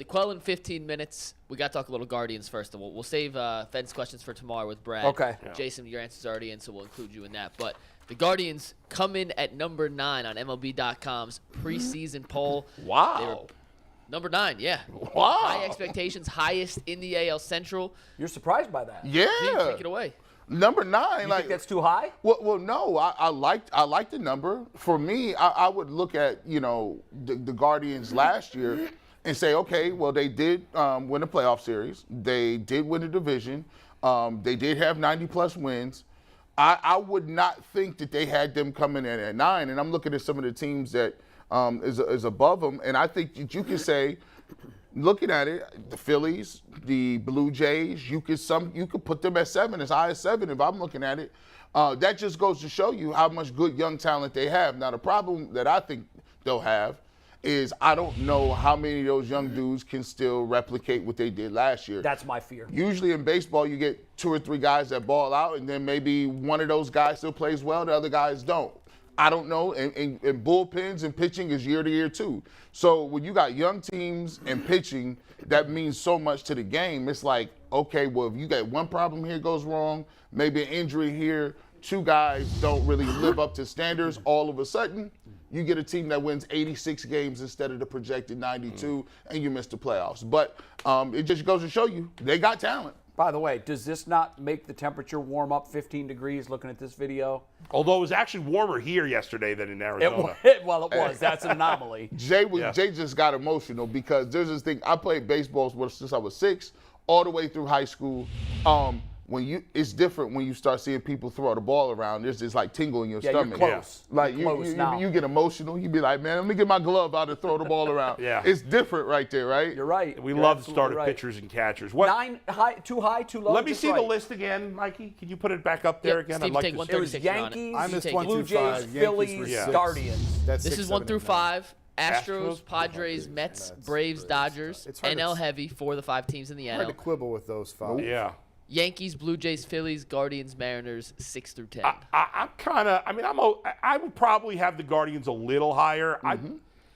DeQuell in 15 minutes. We got to talk a little Guardians first. And we'll save Fed's questions for tomorrow with Brad. Okay. Yeah. Jason, your answer's already in, so we'll include you in that. But the Guardians come in at number 9 on MLB.com's preseason poll. Wow. Number 9, yeah. Wow. High expectations, highest in the AL Central. You're surprised by that? Yeah. Take it away. Number 9. You think that's too high? Well, no. I like the number. For me, I would look at the Guardians last year and say, okay, well they did win a playoff series. They did win a division. They did have 90+ wins. I would not think that they had them coming in at 9. And I'm looking at some of the teams that is above them, and I think that you can say, looking at it, the Phillies, the Blue Jays, you could put them at 7, as high as 7 if I'm looking at it. That just goes to show you how much good young talent they have. Now, the problem that I think they'll have is I don't know how many of those young dudes can still replicate what they did last year. That's my fear. Usually in baseball, you get 2 or 3 guys that ball out, and then maybe one of those guys still plays well, the other guys don't. I don't know, and bullpens and pitching is year to year too. So when you got young teams and pitching, that means so much to the game. It's like, okay, well, if you got one problem here goes wrong, maybe an injury here, 2 guys don't really live up to standards, all of a sudden, you get a team that wins 86 games instead of the projected 92, and you miss the playoffs. But it just goes to show you, they got talent. By the way, does this not make the temperature warm up 15 degrees looking at this video? Although it was actually warmer here yesterday than in Arizona. It was. That's an anomaly. Jay just got emotional because there's this thing. I played baseball since I was 6, all the way through high school. It's different when you start seeing people throw the ball around. There's this like tingle in your stomach. You're close. Yeah. Like you you get emotional. You be like, man, let me get my glove out and throw the ball around. Yeah. It's different right there, right? You're right. We You're love starting right. pitchers and catchers. 9 high, too high, too low. Let me just see right. the list again, Mikey. Can you put it back up there again? Steve, I'd like take to one see. It was 36 you're on it. Yankees, I missed 1 Blue through Jays, 5. Phillies, Yankees were 6. Guardians. That's This 6, is 7, 1 through and 9. 5. Astros, Astros, Padres, Mets, Mets, Braves, Dodgers, It's hard to- NL heavy, 4 of the 5 teams in the Hard to NL. quibble with those 5. Yeah. Yankees, Blue Jays, Phillies, Guardians, Mariners, 6 through 10. I would probably have the Guardians a little higher.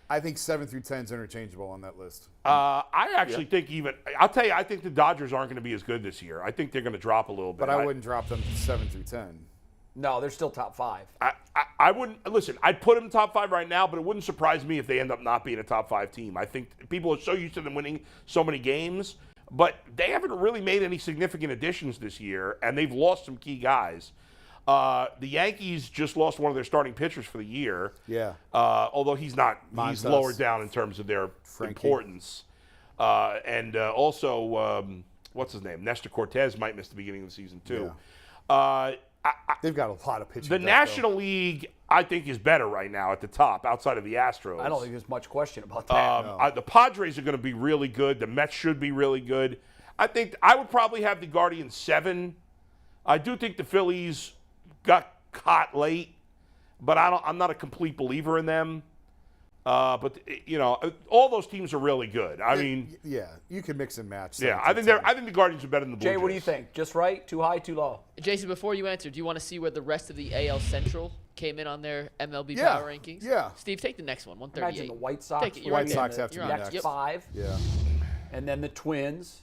I think 7 through 10 is interchangeable on that list. I actually think I'll tell you, I think the Dodgers aren't going to be as good this year. I think they're going to drop a little bit. But I wouldn't drop them 7 through 10. No, they're still top 5. I wouldn't listen. I'd put them top 5 right now, but it wouldn't surprise me if they end up not being a top 5 team. I think people are so used to them winning so many games, but they haven't really made any significant additions this year, and they've lost some key guys. The Yankees just lost one of their starting pitchers for the year. Yeah. Although he's not, he's Montas. lower down in terms of their importance. Also, what's his name? Nestor Cortez might miss the beginning of the season too. Yeah. They've got a lot of pitching. The National League, I think, is better right now at the top, outside of the Astros. I don't think there's much question about that. The Padres are going to be really good. The Mets should be really good. I think I would probably have the Guardians 7. I do think the Phillies got caught late, but I'm not a complete believer in them. But all those teams are really good. I mean, yeah, you can mix and match. Yeah, I think the Guardians are better than the Blue Jays. Jay, what do you think? Just right? Too high? Too low? Jason, before you answer, do you want to see where the rest of the AL Central came in on their MLB Yeah, power rankings? yeah. Steve, take the next one, 138. Imagine the White Sox. Take it. The You're White right Sox there. have to You're be on. next. Yep. 5. Yeah. And then the Twins.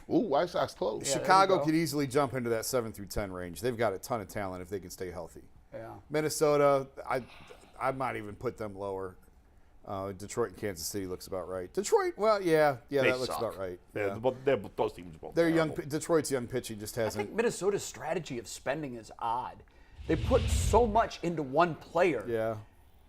Ooh, White Sox close. Yeah, there Chicago you go. could easily jump into that 7 through 10 range. They've got a ton of talent if they can stay healthy. Yeah. Minnesota, I might even put them lower. Detroit and Kansas City looks about right. Detroit, well, yeah, They that looks suck. about right. They're both teams are both They're young. terrible. Detroit's young pitching just I hasn't. think Minnesota's strategy of spending is odd. They put so much into one player. Yeah.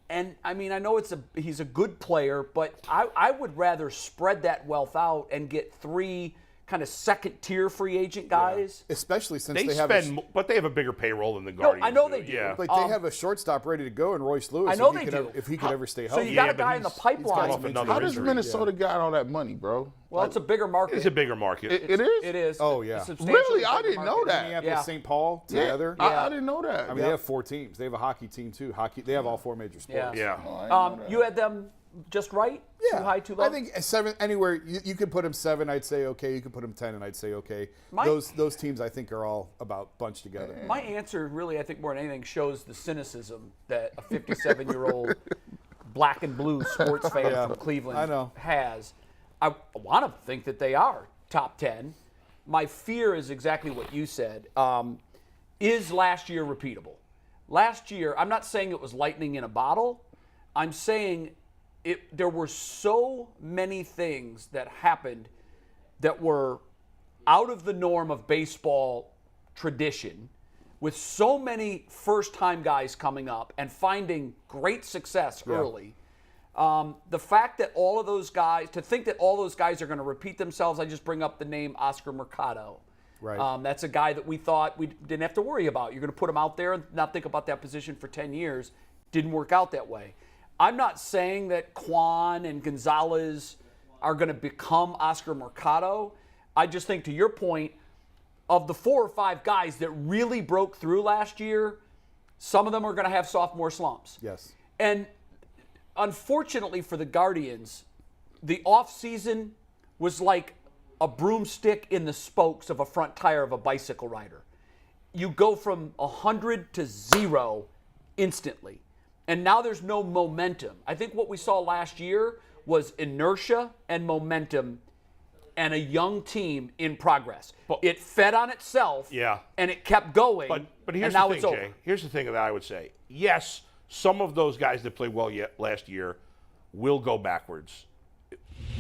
And, I mean, I know he's a good player, but I would rather spread that wealth out and get 3 kind of second-tier free agent guys. Especially since They they have spend, but they have a bigger payroll than the Guardians. I know they do. Yeah. Like they have a shortstop ready to go in Royce Lewis. I know if he they could do. if he could ever stay So healthy. you got Yeah, a guy but in the he's pipeline. off another How does injury. Minnesota get all that money, bro? Well, it's a bigger market. It's a bigger market. It is? It is. Oh, yeah. A substantially Really? I bigger didn't know market. that. Minneapolis, Yeah. St. Paul Yeah. together. I didn't know that. I mean, they have 4 teams. They have a hockey team too. They have all 4 major sports. Yeah. Yeah. Oh, I didn't know that. You had them just right? Yeah. Too high, too low? I think 7 anywhere. You could put them 7. I'd say okay. You could put them 10, and I'd say okay. My- Those teams I think are all about bunched together. My answer really, I think more than anything, shows the cynicism that a 57-year-old black and blue sports fan Yeah. from Cleveland I know. has. I want to think that they are top 10. My fear is exactly what you said. Is last year repeatable? Last year, I'm not saying it was lightning in a bottle. I'm saying there were so many things that happened that were out of the norm of baseball tradition, with so many first-time guys coming up and finding great success early. The fact that all of those guys, to think that all those guys are going to repeat themselves, I just bring up the name Oscar Mercado. Right. That's a guy that we thought we didn't have to worry about. You're going to put him out there and not think about that position for 10 years. Didn't work out that way. I'm not saying that Kwan and Gonzalez are going to become Oscar Mercado. I just think, to your point, of the 4 or 5 guys that really broke through last year, some of them are going to have sophomore slumps. Yes. And unfortunately for the Guardians, the offseason was like a broomstick in the spokes of a front tire of a bicycle rider. You go from 100 to 0 instantly. And now there's no momentum. I think what we saw last year was inertia and momentum and a young team in progress. It fed on itself, and it kept going, but here's and now the it's thing, over. Jay. Here's the thing that I would say. Yes, some of those guys that played well last year will go backwards.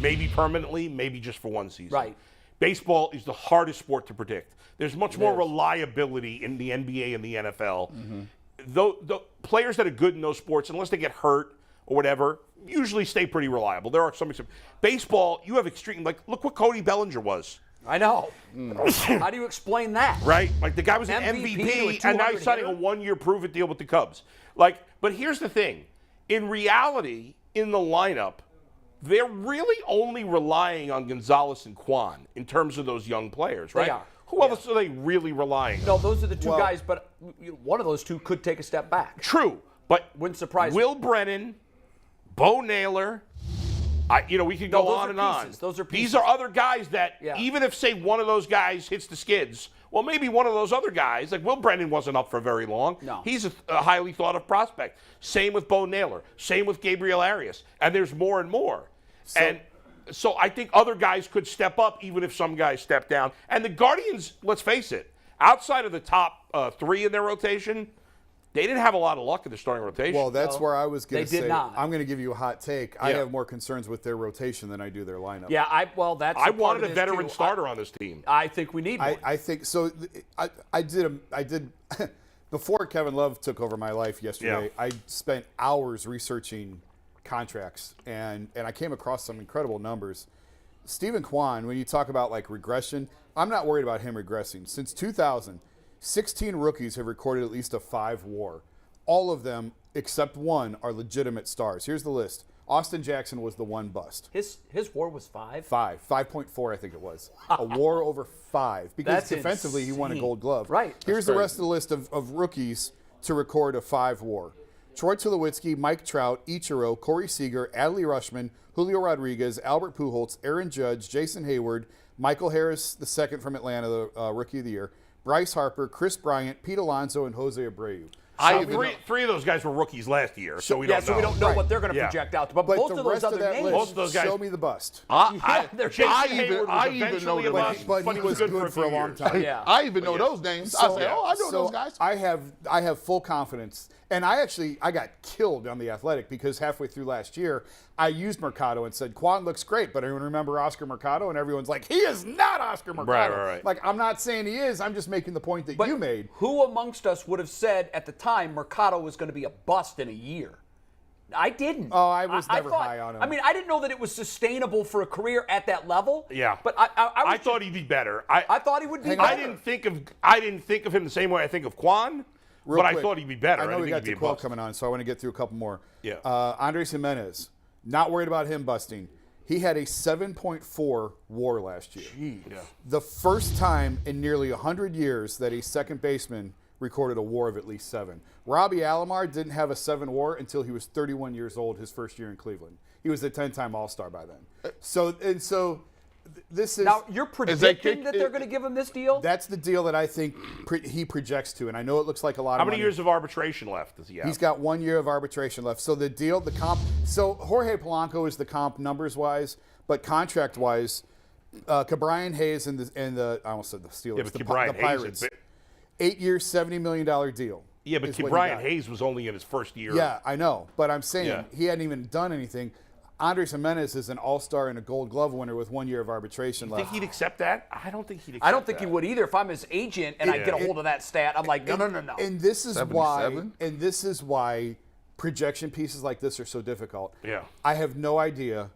Maybe permanently, maybe just for one season. Right. Baseball is the hardest sport to predict. There's much more reliability in the NBA and the NFL. The players that are good in those sports, unless they get hurt or whatever, usually stay pretty reliable. There are some exceptions. Baseball, you have extreme, like, look what Cody Bellinger was. I know. How do you explain that? Right? Like, the guy was an MVP MVP, and now he's signing a 1-year prove-it deal with the Cubs. Like, but here's the thing. In reality, in the lineup, they're really only relying on Gonzalez and Kwan in terms of those young players, right? They are. Who else are they really relying on? No, those are the two guys, but one of those two could take a step back. True, but Wouldn't surprise me. Will Brennan, Bo Naylor, we could go those on are and on. pieces. Those are These pieces. are other guys that Yeah. even if, say, one of those guys hits the skids, well, maybe one of those other guys, like Will Brennan wasn't up for very long. No. He's a highly thought of prospect. Same with Bo Naylor. Same with Gabriel Arias. And there's more and more. So I think other guys could step up even if some guys step down. And the Guardians, let's face it, outside of the top 3 in their rotation, they didn't have a lot of luck in the starting rotation. Well, that's where I was going to They say. did not. I'm going to give you a hot take. I have more concerns with their rotation than I do their lineup. Yeah, I wanted a veteran starter on this team. I think we need one. I think so. I did before Kevin Love took over my life yesterday. I spent hours researching contracts, and I came across some incredible numbers. Stephen Kwan, when you talk about like regression, I'm not worried about him regressing. Since 2000, 16 rookies have recorded at least a 5 WAR. All of them, except one, are legitimate stars. Here's the list. Austin Jackson was the one bust. His WAR was 5? 5.4, I think it was. A WAR over 5. Because That's defensively, he won a insane. Gold Glove. Right. Here's the rest of the list of rookies to record a 5 WAR. Troy Tulowitzki, Mike Trout, Ichiro, Corey Seager, Adley Rushman, Julio Rodriguez, Albert Pujols, Aaron Judge, Jason Hayward, Michael Harris, the second from Atlanta, the Rookie of the Year, Bryce Harper, Chris Bryant, Pete Alonso, and Jose Abreu. Three of those guys were rookies last year, so we don't know. So we don't know Right. what they're going to Yeah. project out to. But But most the of those rest of other that names, list, Most of those guys- show me the bust. they're Jason I Hayward was even know eventually the a bust, names. But he was for good for a long few time. years. Yeah. I even know those names. I say, I know those guys. I have full confidence. And I got killed on The Athletic because halfway through last year, I used Mercado and said, Kwan looks great, but everyone remember Oscar Mercado? And everyone's like, he is not Oscar Mercado. Right. Like, I'm not saying he is. I'm just making the point that you made. Who amongst us would have said at the time Mercado was going to be a bust in a year? I didn't. Oh, I was never thought- high on him. I mean, I didn't know that it was sustainable for a career at that level. Yeah. But I thought he'd be better. I thought he would be Hang better. on. I didn't think of him the same way I think of Kwan, Real but quick, I thought he'd be better. I know didn't we think got he'd the be a quote bust. coming on, so I want to get through a couple more. Yeah. Andres Jimenez, not worried about him busting. He had a 7.4 WAR last year. Yeah. The first time in nearly 100 years that a second baseman recorded a WAR of at least 7. Robbie Alomar didn't have a 7 WAR until he was 31 years old his first year in Cleveland. He was a 10-time All-Star by then. So this is Now, you're that predicting that they're going to give him this deal? that's the deal that I think he projects to, and I know it looks like a lot How of many money. years of arbitration left does he have? He's got 1 year of arbitration left. So the deal, the comp. So Jorge Polanco is the comp numbers wise, but contract wise, Cabrian Hayes and the I almost said the Steelers, Yeah, but the Cabrian Hayes Pirates, had 8 years, $70 million deal. Yeah, but is what he Brian got. Hayes was only in his first year. Yeah, I know, but I'm saying Yeah. he hadn't even done anything. Andres Jimenez is an all-star and a Gold Glove winner with 1 year of arbitration Think left. he'd accept that? I don't think he'd accept I don't think that. he would either. If I'm his agent and I get a hold of that stat, I'm like, no. And this is why. 77? And this is why projection pieces like this are so difficult. Yeah. I have no idea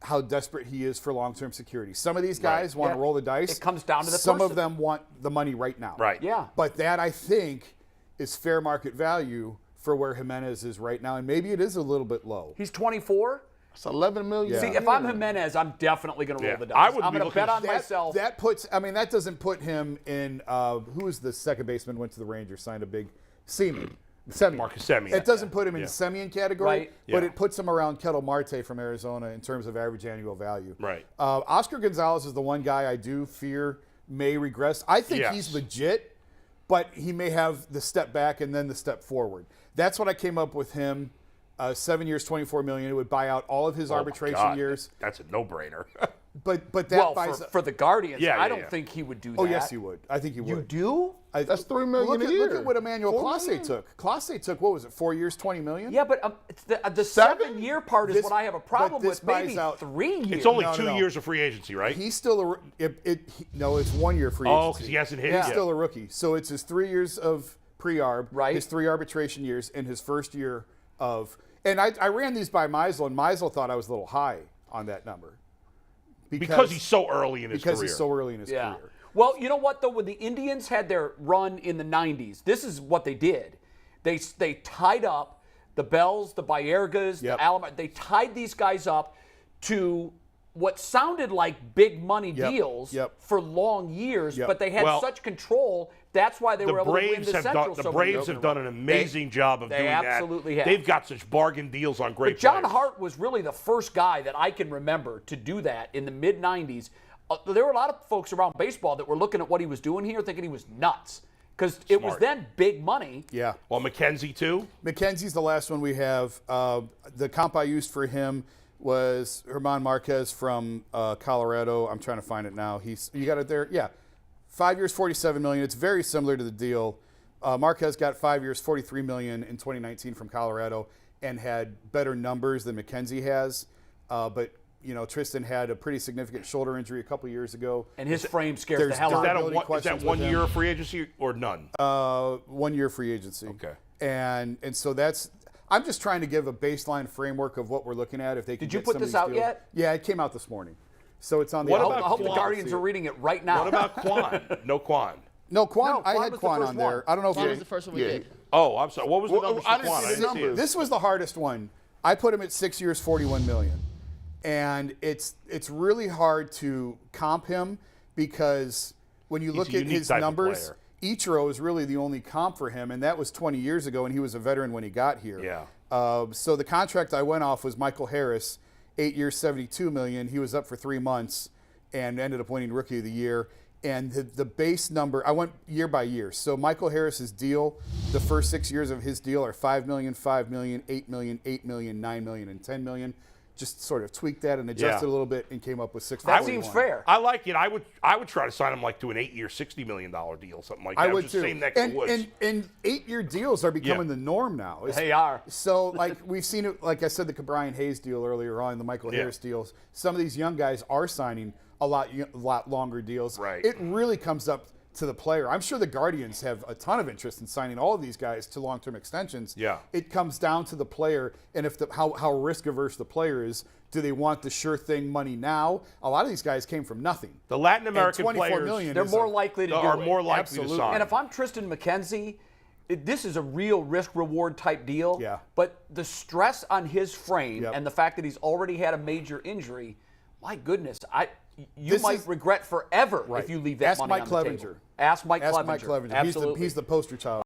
how desperate he is for long-term security. Some of these guys want to Yeah. roll the dice. It comes down to the Some of person. them want the money right now. Right. Yeah. But that, I think, is fair market value for where Jimenez is right now, and maybe it is a little bit low. He's 24. It's $11 million. See, if I'm Jimenez, I'm definitely going to roll Yeah. the dice. I would I'm be going to looking bet on at myself. That puts. I mean, that doesn't put him in. Who was the second baseman? Went to the Rangers, signed a big Semien. Marcus Semien. It doesn't put him in Yeah. Semien category, Right. but Yeah. it puts him around Kettle Marte from Arizona in terms of average annual value. Right. Oscar Gonzalez is the one guy I do fear may regress. I think Yes. he's legit, but he may have the step back and then the step forward. That's what I came up with him. 7 years, $24 million. It would buy out all of his Oh, my arbitration God. years. That's a no-brainer. But that well, buys. for the Guardians, Yeah, I yeah, don't yeah. think he would do that. Oh yes, he would. I think he would. You do? That's $3 million Look a at, year. look at what Emmanuel $4 Clase million. took. Clase took, what was it, 4 years, $20 million? Yeah, but it's the 7? 7-year part is This- what I have a but problem this with. Maybe buys out- 3 years. It's only No, no, 2 no. years of free agency, right? He's still no, it's 1 year free Oh, agency. because he hasn't hit He's yet. still a rookie. So it's his 3 years of pre-arb, Right. his 3 arbitration years, and his first year of. And I ran these by Meisel, and Meisel thought I was a little high on that number. Because he's so early in his because career. he's so early in his Yeah. career. Well, you know what though? When the Indians had their run in the '90s, this is what they did. They tied up the Bells, the Baergas, Yep. the Alamo. They tied these guys up to what sounded like big money Yep. deals Yep. for long years, Yep. but they had Well, such control. That's why they the were able to win Braves the have Central. done. The so many Braves years in have a row. done an amazing job of they doing that. absolutely have. They've got such bargain deals on great But John players. Hart was really the first guy that I can remember to do that in the mid '90s. There were a lot of folks around baseball that were looking at what he was doing here, thinking he was nuts, because it was Smart. then big money. Yeah. Well, McKenzie too. McKenzie's the last one we have. The comp I used for him was Herman Marquez from Colorado. I'm trying to find it now. You got it there? Yeah. 5 years, $47 million. It's very similar to the deal. Marquez got 5 years, $43 million in 2019 from Colorado and had better numbers than McKenzie has. But Tristan had a pretty significant shoulder injury a couple years ago. And his frame scares there's the hell Is out that, of Durability me. is that questions 1 with year him. of free agency or none? 1 year free agency. Okay. And so I'm just trying to give a baseline framework of what we're looking at. If they can Did you get put some of this these out deals. yet? Yeah, it came out this morning. So it's on the What outlet. about I hope the Quan? Guardians are reading it right now. What about Quan? No Quan. No, Quan. No, I Quan had was the Quan first on there. one. I don't know if That you. was the first one we Yeah. did. Oh, I'm sorry. What was the Well, numbers I for didn't Quan? see I the didn't see it. numbers. This was the hardest one. I put him at 6 years, $41 million, and it's really hard to comp him because when you look a at unique his type of numbers, player. Ichiro is really the only comp for him, and that was 20 years ago, and he was a veteran when he got here. Yeah. So the contract I went off was Michael Harris, 8 years, $72 million. He was up for 3 months and ended up winning Rookie of the Year. And the base number, I went year by year. So Michael Harris's deal, the first 6 years of his deal are $5 million, $5 million, $8 million, $8 million, $9 million, and $10 million. Just sort of tweaked that and adjusted Yeah. a little bit and came up with $6. That seems fair. I like it. I would try to sign him like to an 8-year, $60 million deal, something like that. I would Just too. same neck of the woods. And 8-year deals are becoming Yeah. the norm now. They are. So, like, we've seen it, like I said, the Cabrian Hayes deal earlier on, the Michael Yeah. Harris deals. Some of these young guys are signing a lot longer deals. Right. It really comes up to the player. I'm sure the Guardians have a ton of interest in signing all of these guys to long-term extensions. Yeah. It comes down to the player and if how risk-averse the player is. Do they want the sure thing money now? A lot of these guys came from nothing. The Latin American And $24 players million They're is more a- likely to are do more it. likely Absolutely. to sign. And if I'm Tristan McKenzie, this is a real risk-reward type deal. Yeah. But the stress on his frame Yep. and the fact that he's already had a major injury, my goodness, you This might is- regret forever Right. if you leave that Ask money Mike on the Clevenger. table. Ask Mike Ask Clevenger. Mike Clevenger. Absolutely. He's the poster child.